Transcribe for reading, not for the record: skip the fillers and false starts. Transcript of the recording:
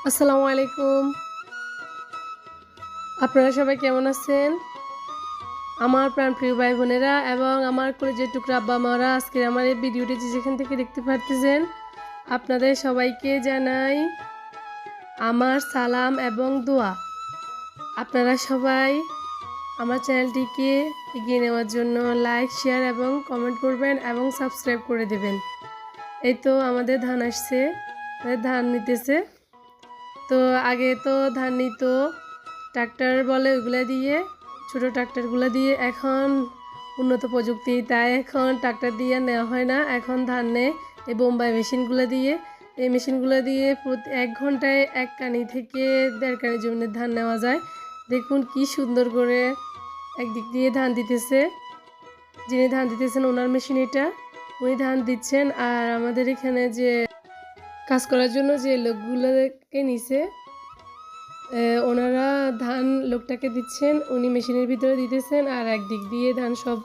আসসালামু আলাইকুম। আপনারা সবাই কেমন আছেন? আমার প্রাণপ্রিয় ভাই বোনেরা এবং আমার কলিজার টুকরা আব্বা মারা আজকে আমার এই ভিডিওটি যে যেখান থেকে দেখতে পারতেছেন আপনাদের সবাইকে জানাই আমার সালাম এবং দোয়া। আপনারা সবাই আমার চ্যানেলটিকে এগিয়ে নেওয়ার জন্য লাইক, শেয়ার এবং কমেন্ট করবেন এবং সাবস্ক্রাইব করে দেবেন। এই তো আমাদের ধান আসছে, ধান নিতেছে। তো আগে তো ধান নিত ট্রাক্টর বলে ওইগুলো দিয়ে, ছোটো ট্রাক্টরগুলো দিয়ে। এখন উন্নত প্রযুক্তি, তাই এখন ট্রাক্টর দিয়ে নেওয়া হয় না, এখন ধান নেয় এই বোম্বাই মেশিনগুলো দিয়ে। এই মেশিনগুলো দিয়ে প্রতি 1 ঘন্টায় 1 কানি থেকে 1.5 কানি জমিনের ধান নেওয়া যায়। দেখুন কি সুন্দর করে একদিক দিয়ে ধান দিতেছে। যিনি ধান দিতেছেন ওনার মেশিন এটা, উনি ধান দিচ্ছেন। আর আমাদের এখানে যে কাজ করার জন্য যে লোকগুলোকে নিছে ওনারা ধান লোকটাকে দিচ্ছেন, উনি মেশিনের ভিতরে দিতেছেন আর একদিক দিয়ে ধান সব